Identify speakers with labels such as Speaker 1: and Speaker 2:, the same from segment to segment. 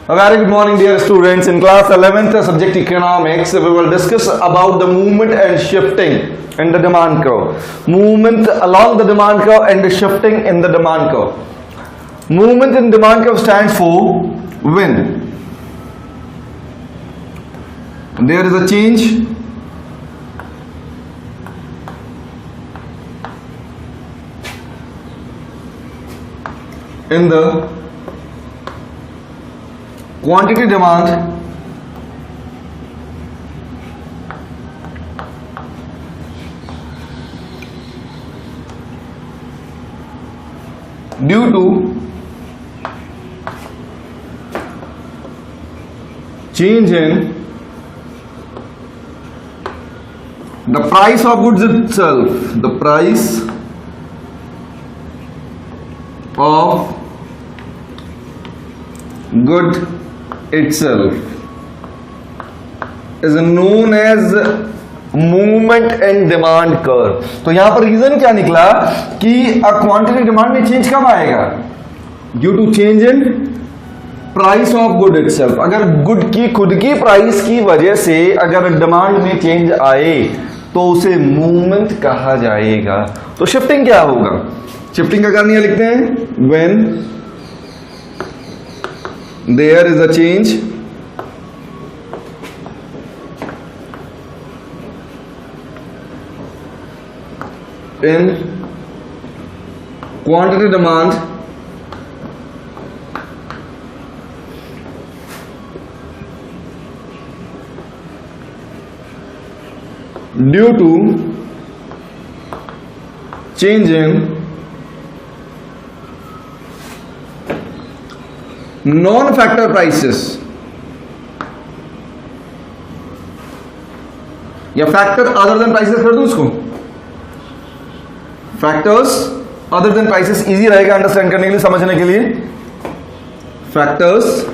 Speaker 1: A very good morning, dear students. In class 11th, subject economics, we will discuss about the movement and shifting in the demand curve. Movement along the demand curve and the shifting in the demand curve. Movement in demand curve stands for when there is a change in the quantity demand due to change in the price of goods itself, the price of good itself is known as movement in demand curve. तो यहां पर reason क्या निकला कि quantity demand में change कब आएगा? Due to change in price of good itself. अगर गुड की खुद की प्राइस की वजह से अगर डिमांड में चेंज आए तो उसे मूवमेंट कहा जाएगा. तो शिफ्टिंग क्या होगा? शिफ्टिंग का कारण यह लिखते हैं when there is a change in quantity demand due to change in non-factor prices या फैक्टर अदर देन प्राइसेस कर दूं उसको. Factors other then prices easy रहेगा अंडरस्टैंड करने के लिए, समझने के लिए. Factors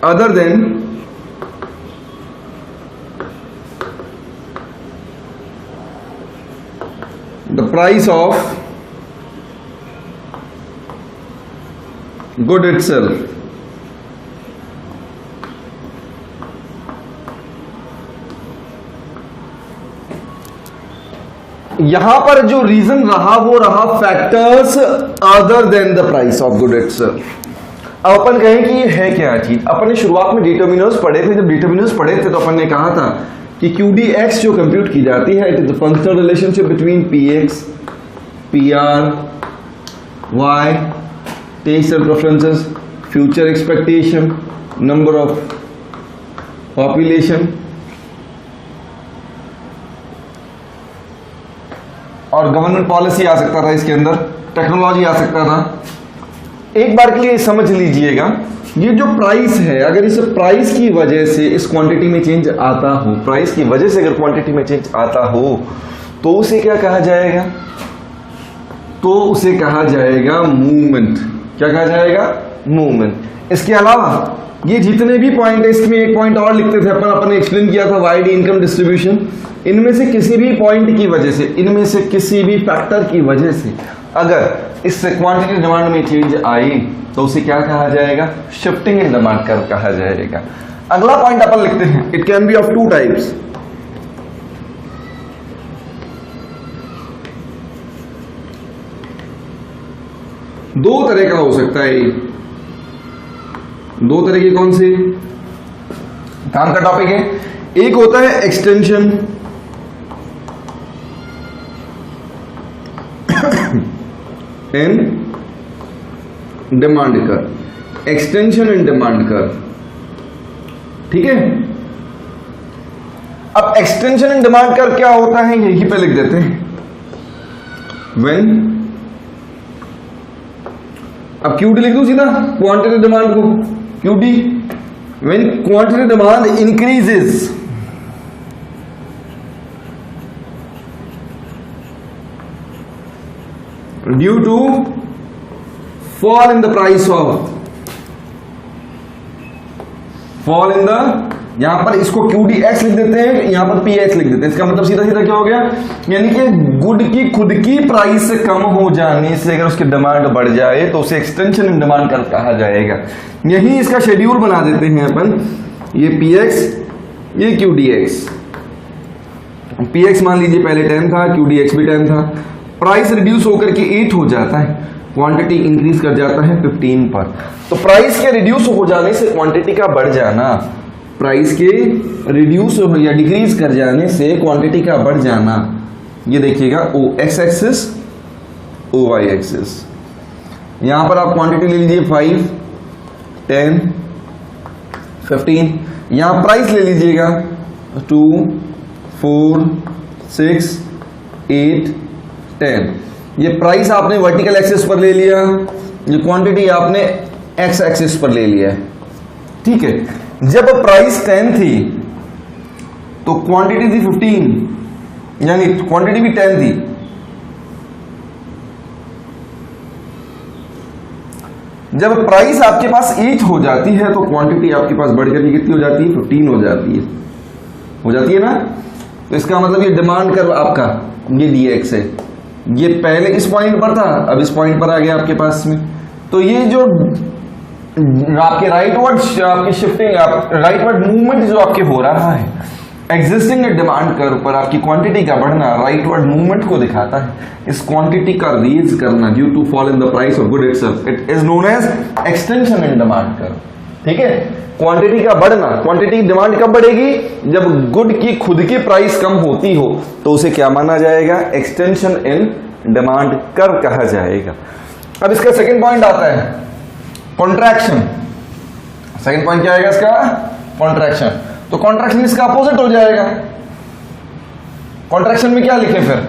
Speaker 1: other than the price of good itself. यहां पर जो रीजन रहा वो रहा factors other than the price of good itself. अब अपन कहें कि ये है क्या चीज. अपन ने शुरुआत में डिटर्मिनर्स पढ़े थे. जब डिटर्मिनर्स पढ़े थे तो अपन ने कहा था कि QDX जो कंप्यूट की जाती है it is the functional relationship between PX, PR, Y, taste and preferences, future expectation, number of population और गवर्नमेंट पॉलिसी आ सकता था इसके अंदर, टेक्नोलॉजी आ सकता था. एक बार के लिए समझ लीजिएगा ये जो प्राइस है अगर इस प्राइस की वजह से इस क्वांटिटी में चेंज आता हो, प्राइस की वजह से अगर क्वांटिटी में चेंज आता हो तो उसे क्या कहा जाएगा? तो उसे कहा जाएगा मूवमेंट. क्या कहा जाएगा? मूवमेंट. इसके अलावा ये जितने भी पॉइंट है इसमें एक पॉइंट और लिखते थे अपन ने एक्सप्लेन किया था वाइड इनकम डिस्ट्रीब्यूशन. इनमें से किसी भी पॉइंट की वजह से, इनमें से किसी भी फैक्टर की वजह से अगर इस क्वांटिटी डिमांड में चेंज आई तो उसे क्या कहा जाएगा? शिफ्टिंग इन डिमांड कर्व कहा जाएगा. अगला पॉइंट अपन लिखते हैं it can be of two types. दो तरह का हो सकता है. दो तरह के कौन से काम का टॉपिक है? एक होता है extension in demand curve. Extension in demand curve. ठीक है. अब एक्सटेंशन इन डिमांड कर्व क्या होता है यही पे लिख देते हैं. व्हेन, अब QD लिख दूं सीधा क्वांटिटी डिमांड को. QD when quantity demand increases due to fall in the price of यहां पर इसको QDX लिख देते हैं, यहां पर PX लिख देते हैं। इसका मतलब सीधा सीधा क्या हो गया, यानी कि गुड की खुद की प्राइस कम हो जाने से अगर उसकी डिमांड बढ़ जाए तो उसे एक्सटेंशन इन डिमांड कर कहा जाएगा। यही इसका शेड्यूल बना देते हैं अपन, ये PX ये QDX। PX मान लीजिए पहले 10 था, QDX भी 10 था। प्राइस रिड्यूस होकर के 8 हो जाता है, क्वांटिटी इंक्रीज कर जाता है 15 पर। तो प्राइस के रिड्यूस हो जाने से क्वांटिटी का बढ़ जाना, प्राइस के रिड्यूस या डिक्रीज कर जाने से क्वांटिटी का बढ़ जाना, ये देखिएगा OX एक्सिस OY एक्सिस। यहां पर आप क्वांटिटी ले लीजिए 5 10 15, यहां प्राइस ले लीजिएगा 2 4 6 8 10। ये प्राइस आपने वर्टिकल एक्सिस पर ले लिया, ये क्वांटिटी आपने एक्स एक्सिस पर ले लिया, ठीक है। जब प्राइस 10 थी तो क्वांटिटी थी 15, यानी क्वांटिटी भी 10 थी। जब प्राइस आपके पास 8 हो जाती है तो क्वांटिटी आपके पास बढ़कर के कितनी हो जाती है, 15 हो जाती है ना। तो इसका मतलब ये डिमांड कर्व आपका ये DX है, ये पहले इस पॉइंट पर था, अब इस पॉइंट पर आ गया आपके पास में। तो ये जो आपके राइटवर्ड आपकी शिफ्टिंग, राइटवर्ड मूवमेंट जो आपके हो रहा है एग्जिस्टिंग डिमांड कर्व पर, आपकी क्वांटिटी का बढ़ना राइटवर्ड मूवमेंट को दिखाता है। इस क्वांटिटी का रेज करना due to fall in the price of good itself, it is known as extension in demand curve, ठीक है। क्वांटिटी का बढ़ना, क्वांटिटी डिमांड कब बढ़ेगी, जब गुड की खुद की प्राइस कम होती हो तो उसे क्या माना जाएगा, एक्सटेंशन इन डिमांड कर्व कहा जाएगा। अब इसका सेकंड पॉइंट आता है कॉन्ट्रैक्शन। सेकंड पॉइंट क्या आएगा इसका, कॉन्ट्रैक्शन। तो कॉन्ट्रैक्शन इसका अपोजिट हो जाएगा। कॉन्ट्रैक्शन में क्या लिखे फिर,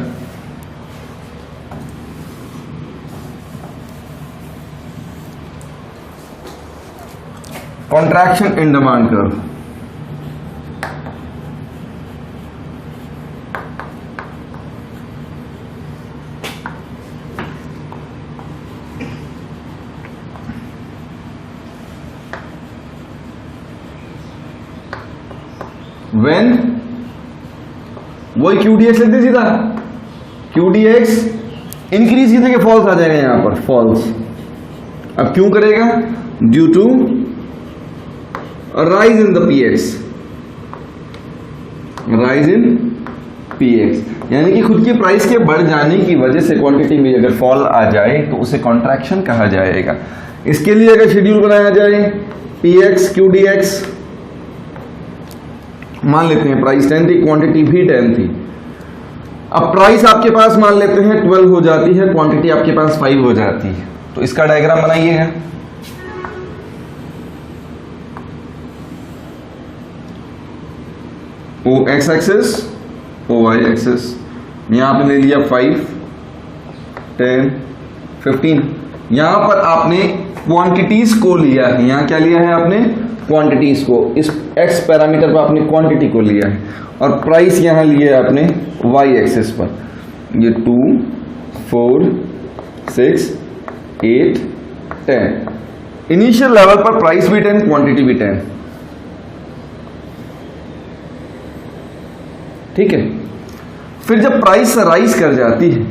Speaker 1: contraction in demand curve. When वही QDX लिख दे सीधा, QDX इंक्रीज की जगह फॉल्स आ जाएगा यहां पर, फॉल्स। अब क्यों करेगा, due to rise in the PX, rise in PX, यानी कि खुद की प्राइस के बढ़ जाने की वजह से क्वांटिटी में अगर फॉल आ जाए तो उसे कॉन्ट्रैक्शन कहा जाएगा। इसके लिए अगर शेड्यूल बनाया जाए PX QDX, मान लेते हैं प्राइस 10 थी, क्वांटिटी भी 10 थी। अब प्राइस आपके पास मान लेते हैं 12 हो जाती है, क्वांटिटी आपके पास 5 हो जाती है। तो इसका डायग्राम बनाइएगा। OX एक्सिस OY एक्सिस, यहां आपने ले लिया 5 10 15, यहां पर आपने क्वांटिटीज को लिया है। यहां क्या लिया है आपने, क्वांटिटीज को, इस X पैरामीटर पर आपने क्वांटिटी को लिया है, और प्राइस यहां लिया है आपने Y एक्सिस पर। ये 2 4 6 8 10, इनिशियल लेवल पर प्राइस भी 10 क्वांटिटी भी 10, ठीक है। फिर जब प्राइस राइज कर जाती है,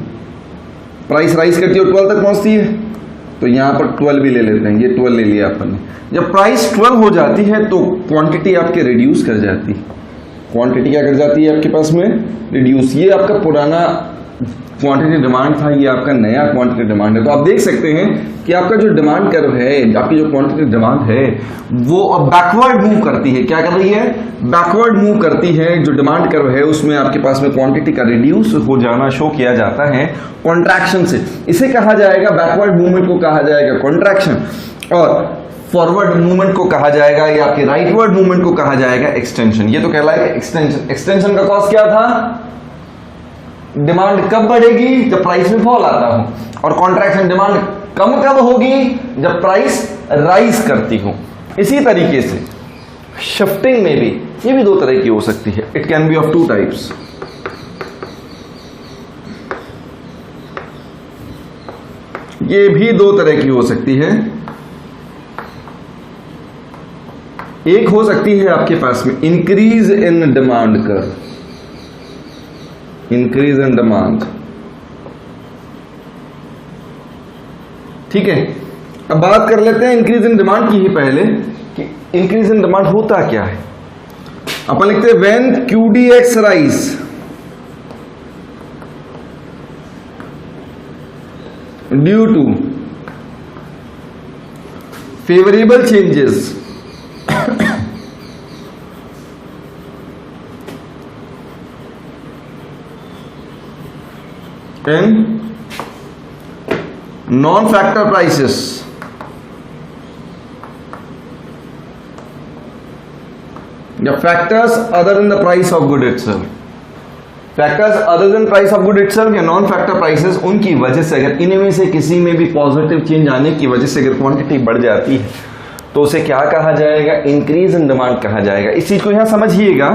Speaker 1: प्राइस राइज करती है और 12 तक पहुंचती है, तो यहां पर 12 भी ले लेते हैं, ये 12 ले लिया अपन ने। जब प्राइस 12 हो जाती है तो क्वांटिटी आपके रिड्यूस कर जाती है, क्वांटिटी क्या कर जाती है आपके पास में, रिड्यूस। ये आपका पुराना क्वांटिटी डिमांड था, ये आपका नया क्वांटिटी डिमांड है। तो आप देख सकते हैं कि आपका जो डिमांड कर्व है, आपकी जो क्वांटिटी डिमांड है वो अब बैकवर्ड मूव करती है। क्या कर रही है, बैकवर्ड मूव करती है। जो डिमांड कर्व है उसमें आपके पास में क्वांटिटी का रिड्यूस हो जाना शो किया जाता है कॉन्ट्रैक्शन से। इसे कहा जाएगा, बैकवर्ड मूवमेंट को कहा जाएगा कॉन्ट्रैक्शन, और फॉरवर्ड मूवमेंट को कहा जाएगा, या आपके राइटवर्ड मूवमेंट को कहा जाएगा एक्सटेंशन। ये तो कहलाएगा एक्सटेंशन। एक्सटेंशन का कॉज क्या था, डिमांड कब बढ़ेगी, जब प्राइस में फॉल आता हो, और कॉन्ट्रैक्शन डिमांड कम कब होगी, जब प्राइस राइज करती हो। इसी तरीके से शिफ्टिंग में भी ये भी दो तरह की हो सकती है। It can be of 2 types. ये भी 2 तरह की हो सकती है। एक हो सकती है आपके पास में increase in demand curve, increase in demand. ठीक है, अब बात कर लेते हैं इंक्रीज इन डिमांड की ही पहले कि इंक्रीज इन डिमांड होता क्या है। अपन लिखते हैं when QDX rise, due to favourable changes in non-factor prices या factors other than the price of good itself, factors other than price of good itself या non-factor prices, उनकी वजह से अगर इनमें से किसी में भी पॉजिटिव चेंज आने की वजह से अगर क्वांटिटी बढ़ जाती है तो उसे क्या कहा जाएगा, इंक्रीज इन डिमांड कहा जाएगा। इस चीज को यहां समझिएगा,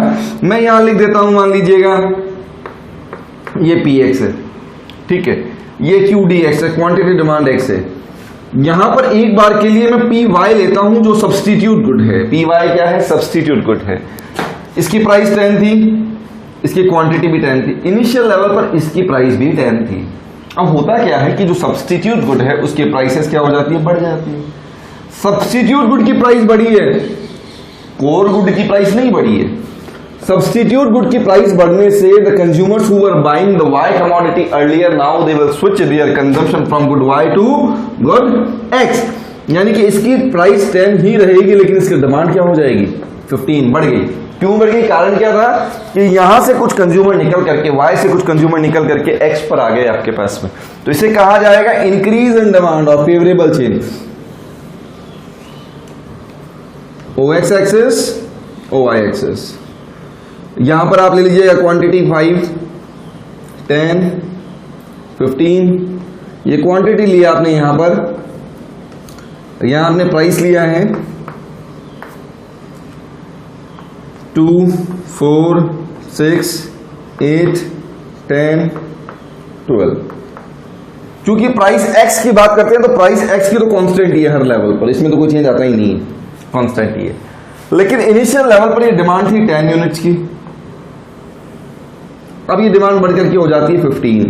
Speaker 1: मैं यहां लिख देता हूं, मान लीजिएगा ये PX है, ठीक है, ये QDX है, क्वांटिटी डिमांड X है। यहां पर एक बार के लिए मैं PY लेता हूं जो सब्स्टिट्यूट गुड है। PY क्या है, सब्स्टिट्यूट गुड है। इसकी प्राइस 10 थी, इसकी क्वांटिटी भी 10 थी, इनिशियल लेवल पर इसकी प्राइस भी 10 थी। अब होता क्या है कि जो सब्स्टिट्यूट गुड है उसकी प्राइसेस क्या हो जाती है, बढ़ जाती है। सब्स्टिट्यूट गुड की प्राइस बढ़ी है, कोर गुड की प्राइस नहीं बढ़ी है। सब्स्टिट्यूट गुड की प्राइस बढ़ने से the consumers who were buying the Y commodity earlier now they will switch their consumption from good Y to good X, यानी कि इसकी प्राइस 10 ही रहेगी लेकिन इसकी डिमांड क्या हो जाएगी, 15 बढ़ गई। क्यों बढ़ गई, कारण क्या था कि यहां से कुछ कंज्यूमर निकल करके Y से कुछ कंज्यूमर निकल करके X पर आ गए आपके पास में, तो इसे कहा जाएगा इंक्रीज इन डिमांड और favourable change. OX axis, OY axis, यहां पर आप ले लीजिएगा क्वांटिटी 5, 10, 15, ये क्वांटिटी लिया आपने यहां पर, यहां आपने प्राइस लिया है 2, 4, 6, 8, 10, 12। चूंकि प्राइस X की बात करते हैं तो प्राइस X की तो कांस्टेंट ही है हर लेवल पर, इसमें तो कोई चेंज आता ही नहीं है, कांस्टेंट ही है। लेकिन इनिशियल लेवल पर ये डिमांड थी 10 यूनिट्स की, अब ये डिमांड बढ़कर के हो जाती है 15,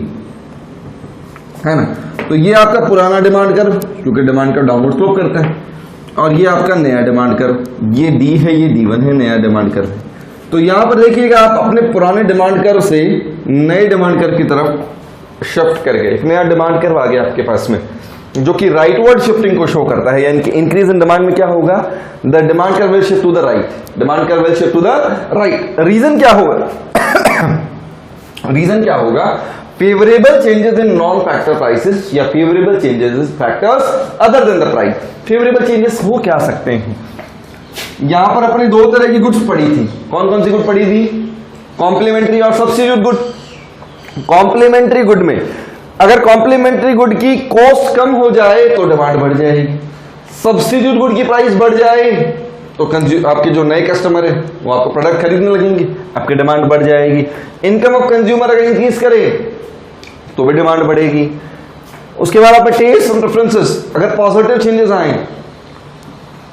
Speaker 1: है ना। तो ये आपका पुराना डिमांड कर्व, क्योंकि डिमांड कर्व डाउनवर्ड स्लोप करता है, और ये आपका नया डिमांड कर्व, ये D है, ये D1 है, नया डिमांड कर्व है। तो यहां पर देखिएगा आप अपने पुराने डिमांड कर्व से नए डिमांड कर्व की तरफ शिफ्ट कर गए, एक नया डिमांड कर्व आ गया आपके पास में जो कि राइटवर्ड शिफ्टिंग को शो करता है, यानी कि इंक्रीज इन डिमांड में क्या होगा, the demand curve will shift to the right, demand curve will shift to the right. Reason क्या होगा रीजन क्या होगा, favourable changes in non factor prices या favourable changes in factors other than the price. Favourable changes हो क्या सकते हैं, यहां पर अपने दो तरह की गुड्स पड़ी थी, कौन कौन सी गुड पड़ी थी, कॉम्प्लीमेंट्री और सब्स्टिट्यूट गुड। कॉम्प्लीमेंट्री गुड में अगर कॉम्प्लीमेंट्री गुड की कॉस्ट कम हो जाए तो डिमांड बढ़ जाएगी, सब्स्टिट्यूट गुड की प्राइस बढ़ जाए तो आपके जो नए कस्टमर है वो आपको प्रोडक्ट खरीदने लगेंगे, आपकी डिमांड बढ़ जाएगी। इनकम ऑफ कंज्यूमर अगर इंक्रीज करे तो भी डिमांड बढ़ेगी। उसके बाद आपके टेस्ट एंड प्रेफरेंसेस अगर पॉजिटिव चेंजेस आए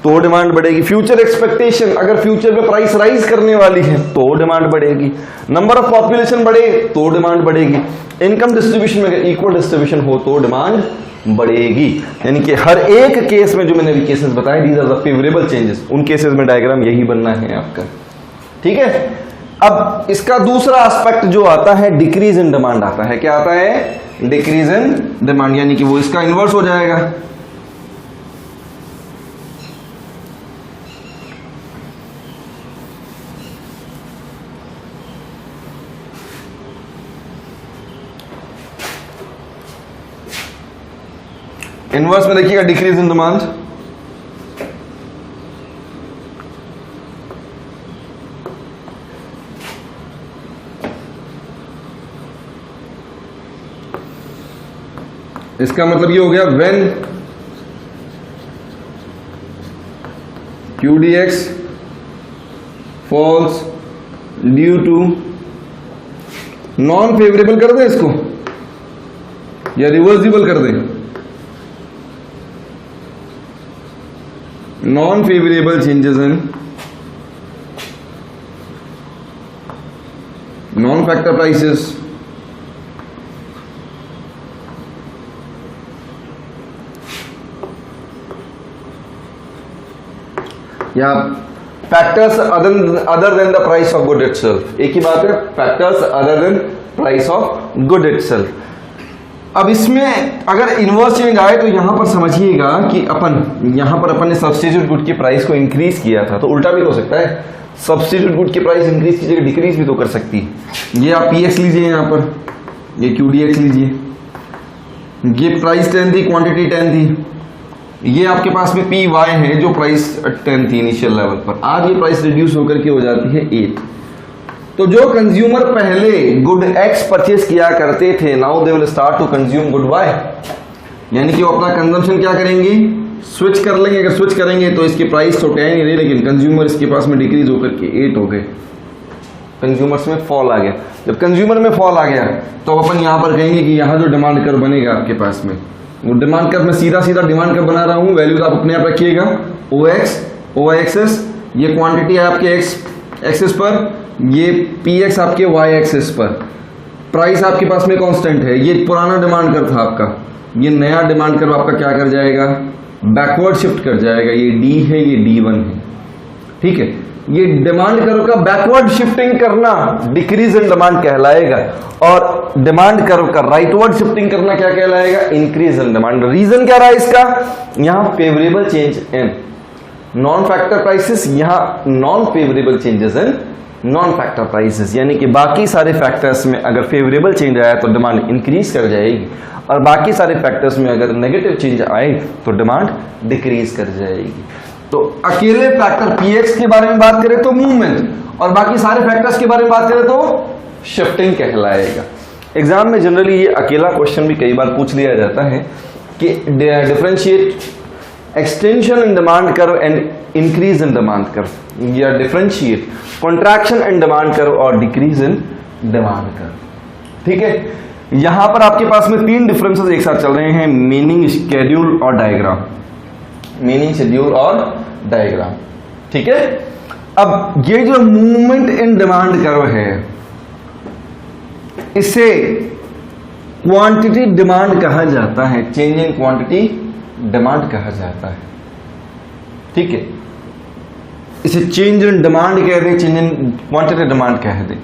Speaker 1: तो डिमांड बढ़ेगी। फ्यूचर एक्सपेक्टेशन, अगर फ्यूचर में प्राइस राइज करने वाली है तो डिमांड बढ़ेगी। नंबर ऑफ पॉपुलेशन बढ़े तो डिमांड बढ़ेगी। इनकम डिस्ट्रीब्यूशन में अगर इक्वल डिस्ट्रीब्यूशन हो तो डिमांड बढ़ेगी। यानी कि हर एक केस में जो मैंने अभी केसेस बताए, these are the favourable changes, उन केसेस में डायग्राम यही बनना है आपका, ठीक है। अब इसका दूसरा एस्पेक्ट जो आता है डिक्रीज इन डिमांड आता है, क्या आता है, डिक्रीज इन डिमांड, यानी कि वो इसका इनवर्स हो जाएगा। इनवर्स में देखिएगा डिक्रीज इन डिमांड, इसका मतलब ये हो गया when QDX falls due to, non favourable कर दें इसको या रिवर्सिबल कर दें, non favourable changes in non factor prices, या factors other than the price of good itself. एक ही बात है, factors other than price of good itself. अब इसमें अगर इनवर्स चेंज आए तो यहां पर समझिएगा कि अपन ने सब्स्टिट्यूट गुड की प्राइस को इंक्रीज किया था, तो उल्टा भी हो सकता है, सब्स्टिट्यूट गुड की प्राइस इंक्रीज की जगह डिक्रीज भी तो कर सकती है। ये आप पीएक्स लीजिए, यहां पर ये क्यूडीएक्स लीजिए, ये प्राइस 10 थी, क्वांटिटी 10 थी, ये आपके पास में पी वाई है जो प्राइस 10 थी इनिशियल लेवल पर, आज ये प्राइस रिड्यूस होकर के हो जाती है 8। तो जो कंज्यूमर पहले गुड एक्स परचेज किया करते थे, now they will start to consume good Y, यानी कि वो अपना कंजम्पशन क्या करेंगे, स्विच कर लेंगे। अगर स्विच करेंगे तो इसकी प्राइस तो 10 ही रही, लेकिन कंज्यूमर इसके पास में डिक्रीज होकर के 8 हो गए, कंज्यूमर्स में फॉल आ गया। जब कंज्यूमर में फॉल आ गया तो अपन यहां पर कहेंगे कि यहां जो डिमांड कर्व बनेगा आपके पास में, वो डिमांड कर्व में सीधा डिमांड कर्व बना रहा हूं, वैल्यूज आप अपने आप रखिएगा, ओ एक्स ओ वाई एक्सेस, ये क्वांटिटी है आपके एक्स एक्सेस पर, ये पी एक्स आपके वाई एक्सेस पर, प्राइस आपके पास में कांस्टेंट है। ये पुराना डिमांड कर्व था आपका, ये नया डिमांड कर्व आपका क्या कर जाएगा, बैकवर्ड शिफ्ट कर जाएगा। ये डी है, ये D1 है, ठीक है। ये डिमांड कर्व का बैकवर्ड शिफ्टिंग करना डिक्रीज इन डिमांड कहलाएगा, और डिमांड कर्व का राइटवर्ड शिफ्टिंग करना क्या कहलाएगा, इंक्रीज इन डिमांड। रीजन क्या रहा इसका, यहां favourable change in non factor prices, यहां non favourable changes in non factor prices, यानी कि बाकी सारे फैक्टर्स में अगर फेवरेबल चेंज आया तो डिमांड इंक्रीज कर जाएगी, और बाकी सारे फैक्टर्स में अगर नेगेटिव चेंज आए तो डिमांड डिक्रीज कर जाएगी। तो अकेले फैक्टर पीएक्स के बारे में बात करें तो मूवमेंट, और बाकी सारे फैक्टर्स के बारे में बात करें तो शिफ्टिंग कहलाएगा। एग्जाम में जनरली ये अकेला क्वेश्चन भी कई बार पूछ लिया जाता है कि differentiate extension in demand curve and increase in demand curve, या differentiate contraction in demand curve और डिक्रीज इन डिमांड कर्व। ठीक है, यहां पर आपके पास में 3 डिफरेंसेस एक साथ चल रहे हैं, मीनिंग, शेड्यूल और डायग्राम। मीनिंग, शेड्यूल और डायग्राम, ठीक है। अब ये जो मूवमेंट इन डिमांड कर्व है, इसे क्वांटिटी डिमांड कहा जाता है, चेंज इन क्वांटिटी डिमांड कहा जाता है, ठीक है। इसे चेंज इन डिमांड कह दें, चेंज इन क्वांटिटी डिमांड कह दें।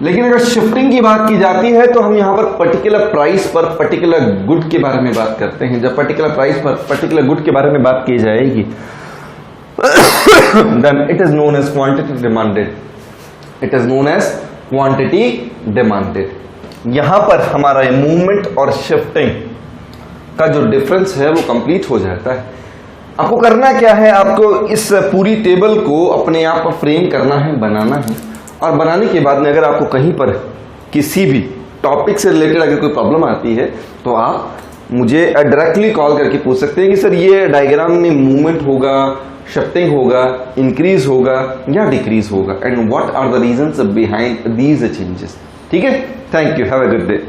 Speaker 1: लेकिन अगर शिफ्टिंग की बात की जाती है तो हम यहां पर पर्टिकुलर प्राइस पर पर्टिकुलर गुड के बारे में बात करते हैं। जब पर्टिकुलर प्राइस पर पर्टिकुलर गुड के बारे में बात की जाएगी then it is known as quantity demanded, it is known as quantity demanded. यहां पर हमारा ये मूवमेंट और शिफ्टिंग का जो डिफरेंस है वो कंप्लीट हो जाता है। आपको करना क्या है, आपको इस पूरी टेबल को अपने आप पर फ्रेम करना है, बनाना है, और बनाने के बाद में अगर आपको कहीं पर किसी भी टॉपिक से रिलेटेड अगर कोई प्रॉब्लम आती है तो आप मुझे डायरेक्टली कॉल करके पूछ सकते हैं कि सर ये डायग्राम में मूवमेंट होगा, शिफ्टिंग होगा, इंक्रीज होगा या डिक्रीज होगा, and what are the reasons behind these changes. ठीक है, thank you, have a good day.